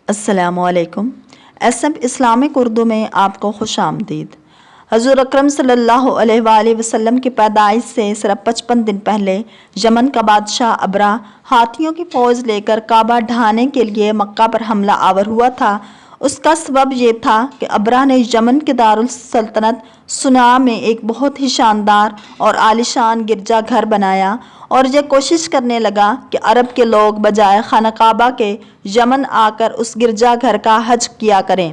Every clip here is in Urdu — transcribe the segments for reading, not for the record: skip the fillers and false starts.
السلام علیکم۔ ایس ایم اسلامک اردو میں آپ کو خوش آمدید۔ حضور اکرم صلی اللہ علیہ وآلہ وسلم کی پیدائش سے صرف 55 دن پہلے یمن کا بادشاہ ابرہہ ہاتھیوں کی فوج لے کر کعبہ ڈھانے کے لیے مکہ پر حملہ آور ہوا تھا۔ اس کا سبب یہ تھا کہ ابرہہ نے یمن کے دارالسلطنت صنعاء میں ایک بہت ہی شاندار اور عالیشان گرجا گھر بنایا اور یہ کوشش کرنے لگا کہ عرب کے لوگ بجائے خانہ کعبہ کے یمن آ کر اس گرجا گھر کا حج کیا کریں۔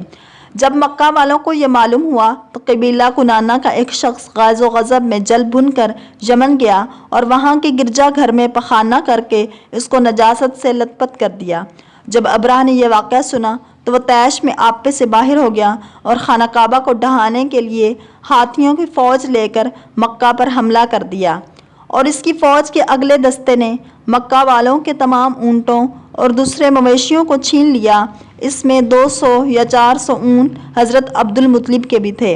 جب مکہ والوں کو یہ معلوم ہوا تو قبیلہ کنانہ کا ایک شخص غیظ و غضب میں جل بھن کر یمن گیا اور وہاں کے گرجا گھر میں پخانہ کر کے اس کو نجاست سے لت پت کر دیا۔ جب ابرہہ نے یہ واقعہ سنا تو وہ طیش میں آپے سے باہر ہو گیا اور خانہ کعبہ کو ڈھانے کے لیے ہاتھیوں کی فوج لے کر مکہ پر حملہ کر دیا، اور اس کی فوج کے اگلے دستے نے مکہ والوں کے تمام اونٹوں اور دوسرے مویشیوں کو چھین لیا۔ اس میں 200 یا 400 اونٹ حضرت عبد المطلب کے بھی تھے۔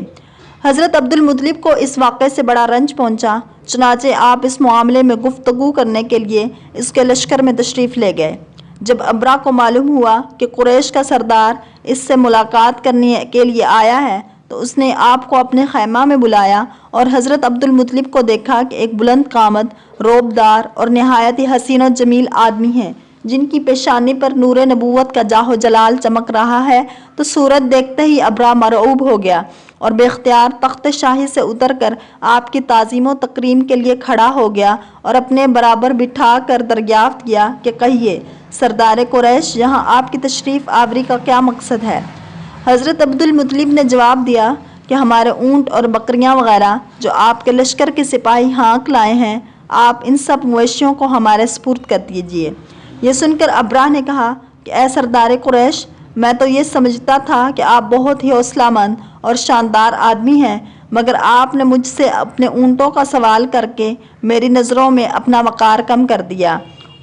حضرت عبد المطلب کو اس واقعے سے بڑا رنج پہنچا، چنانچہ آپ اس معاملے میں گفتگو کرنے کے لیے اس کے لشکر میں تشریف لے گئے۔ جب ابرہہ کو معلوم ہوا کہ قریش کا سردار اس سے ملاقات کرنے کے لیے آیا ہے تو اس نے آپ کو اپنے خیمہ میں بلایا اور حضرت عبد المطلب کو دیکھا کہ ایک بلند قامت، روبدار اور نہایت ہی حسین و جمیل آدمی ہیں جن کی پیشانی پر نور نبوت کا جاہ و جلال چمک رہا ہے، تو صورت دیکھتے ہی ابرہہ مرعوب ہو گیا اور بے اختیار تخت شاہی سے اتر کر آپ کی تعظیم و تکریم کے لیے کھڑا ہو گیا اور اپنے برابر بٹھا کر دریافت کیا کہ کہیے سردار قریش، یہاں آپ کی تشریف آوری کا کیا مقصد ہے؟ حضرت عبد المطلب نے جواب دیا کہ ہمارے اونٹ اور بکریاں وغیرہ جو آپ کے لشکر کے سپاہی ہانک لائے ہیں، آپ ان سب مویشیوں کو ہمارے سپرد کر دیجیے۔ یہ سن کر ابرہہ نے کہا کہ اے سردار قریش، میں تو یہ سمجھتا تھا کہ آپ بہت ہی حوصلہ مند اور شاندار آدمی ہیں، مگر آپ نے مجھ سے اپنے اونٹوں کا سوال کر کے میری نظروں میں اپنا وقار کم کر دیا۔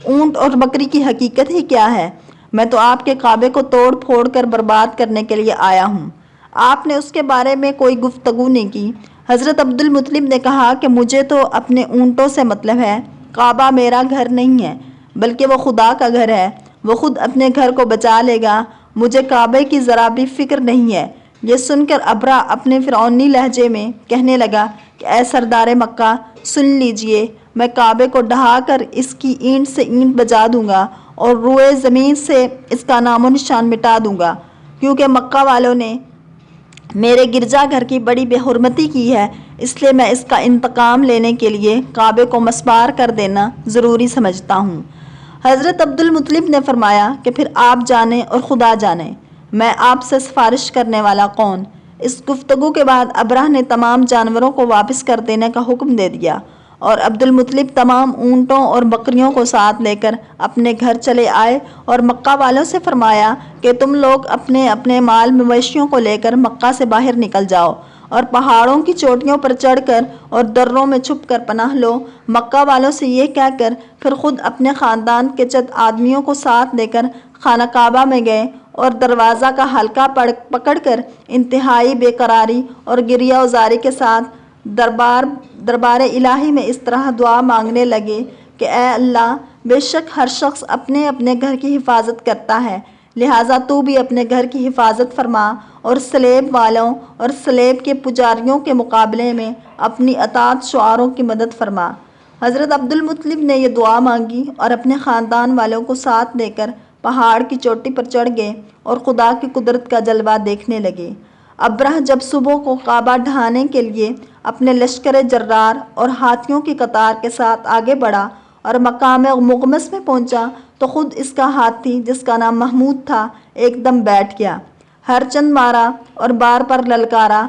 اونٹ اور بکری کی حقیقت ہی کیا ہے؟ میں تو آپ کے کعبے کو توڑ پھوڑ کر برباد کرنے کے لیے آیا ہوں۔ آپ نے اس کے بارے میں کوئی گفتگو نہیں کی۔ حضرت عبد المطلب نے کہا کہ مجھے تو اپنے اونٹوں سے مطلب ہے، کعبہ میرا گھر نہیں ہے بلکہ وہ خدا کا گھر ہے، وہ خود اپنے گھر کو بچا لے گا، مجھے کعبے کی ذرا بھی فکر نہیں ہے۔ یہ سن کر ابرہہ اپنے فرعونی لہجے میں کہنے لگا کہ اے سردار مکہ، سن لیجئے، میں کعبے کو ڈھا کر اس کی اینٹ سے اینٹ بجا دوں گا اور روئے زمین سے اس کا نام و نشان مٹا دوں گا، کیونکہ مکہ والوں نے میرے گرجا گھر کی بڑی بے حرمتی کی ہے، اس لیے میں اس کا انتقام لینے کے لیے کعبے کو مسمار کر دینا ضروری سمجھتا ہوں۔ حضرت عبد المطلب نے فرمایا کہ پھر آپ جانیں اور خدا جانے، میں آپ سے سفارش کرنے والا کون؟ اس گفتگو کے بعد ابرہہ نے تمام جانوروں کو واپس کر دینے کا حکم دے دیا اور عبد المطلب تمام اونٹوں اور بکریوں کو ساتھ لے کر اپنے گھر چلے آئے اور مکہ والوں سے فرمایا کہ تم لوگ اپنے اپنے مال مویشیوں کو لے کر مکہ سے باہر نکل جاؤ اور پہاڑوں کی چوٹیوں پر چڑھ کر اور دروں میں چھپ کر پناہ لو۔ مکہ والوں سے یہ کہہ کر پھر خود اپنے خاندان کے چند آدمیوں کو ساتھ لے کر خانہ کعبہ میں گئے اور دروازہ کا حلقہ پکڑ کر انتہائی بے قراری اور گریہ وزاری کے ساتھ دربار الہی میں اس طرح دعا مانگنے لگے کہ اے اللہ، بے شک ہر شخص اپنے اپنے گھر کی حفاظت کرتا ہے، لہٰذا تو بھی اپنے گھر کی حفاظت فرما اور سلیب والوں اور سلیب کے پجاریوں کے مقابلے میں اپنی اطاعت شعاروں کی مدد فرما۔ حضرت عبد المطلب نے یہ دعا مانگی اور اپنے خاندان والوں کو ساتھ لے کر پہاڑ کی چوٹی پر چڑھ گئے اور خدا کی قدرت کا جلوہ دیکھنے لگے۔ ابرہہ جب صبح کو کعبہ ڈھانے کے لیے اپنے لشکر جرار اور ہاتھیوں کی قطار کے ساتھ آگے بڑھا اور مقام مغمس میں پہنچا تو خود اس کا ہاتھی، جس کا نام محمود تھا، ایک دم بیٹھ گیا، ہر چند مارا اور بار پر للکارا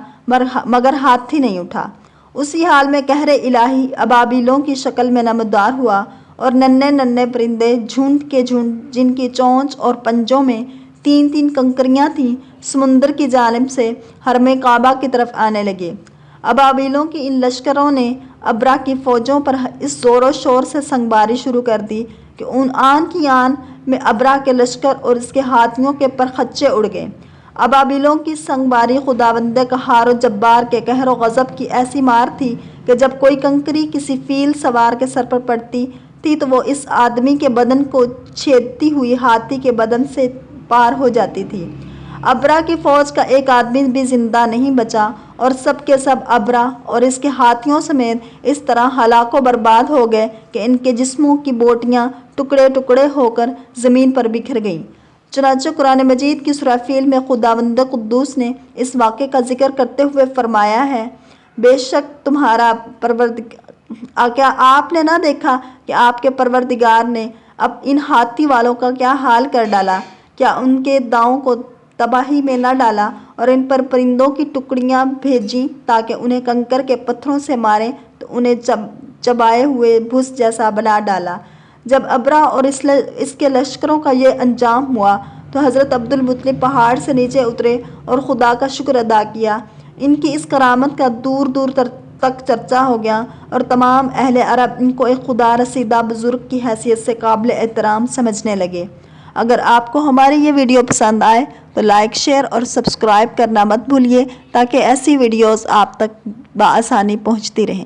مگر ہاتھی نہیں اٹھا۔ اسی حال میں قہر الہی ابابیلوں کی شکل میں نمودار ہوا اور ننھے ننھے پرندے جھنڈ کے جھنڈ، جن کی چونچ اور پنجوں میں 3 کنکریاں تھیں، سمندر کی جانب سے حرم کعبہ کی طرف آنے لگے۔ ابابیلوں کی ان لشکروں نے ابرہہ کی فوجوں پر اس زور و شور سے سنگباری شروع کر دی کہ آن کی آن میں ابرہہ کے لشکر اور اس کے ہاتھیوں کے پرخچے اڑ گئے۔ ابابیلوں کی سنگباری خداوند قہار و جبار کے قہر و غضب کی ایسی مار تھی کہ جب کوئی کنکری کسی فیل سوار کے سر پر پڑتی تھی تو وہ اس آدمی کے بدن کو چھیدتی ہوئی ہاتھی کے بدن سے پار ہو جاتی تھی۔ ابرا کی فوج کا ایک آدمی بھی زندہ نہیں بچا اور سب کے سب ابرا اور اس کے ہاتھیوں سمیت اس طرح ہلاک و برباد ہو گئے کہ ان کے جسموں کی بوٹیاں ٹکڑے ٹکڑے ہو کر زمین پر بکھر گئیں۔ چنانچہ قرآن مجید کی سورہ فیل میں خداوند قدوس نے اس واقعے کا ذکر کرتے ہوئے فرمایا ہے، بے شک تمہارا کیا آپ نے نہ دیکھا کہ آپ کے پروردگار نے اب ان ہاتھی والوں کا کیا حال کر ڈالا؟ کیا ان کے داؤں کو تباہی میں نہ ڈالا اور ان پر پرندوں کی ٹکڑیاں بھیجیں تاکہ انہیں کنکر کے پتھروں سے ماریں تو انہیں چبائے ہوئے بھس جیسا بنا ڈالا۔ جب ابرا اور اس کے لشکروں کا یہ انجام ہوا تو حضرت عبد المطلب پہاڑ سے نیچے اترے اور خدا کا شکر ادا کیا۔ ان کی اس کرامت کا دور دور تک چرچا ہو گیا اور تمام اہل عرب ان کو ایک خدا رسیدہ بزرگ کی حیثیت سے قابل احترام سمجھنے لگے۔ اگر آپ کو ہماری یہ ویڈیو پسند آئے تو لائک، شیئر اور سبسکرائب کرنا مت بھولیے تاکہ ایسی ویڈیوز آپ تک بآسانی پہنچتی رہیں۔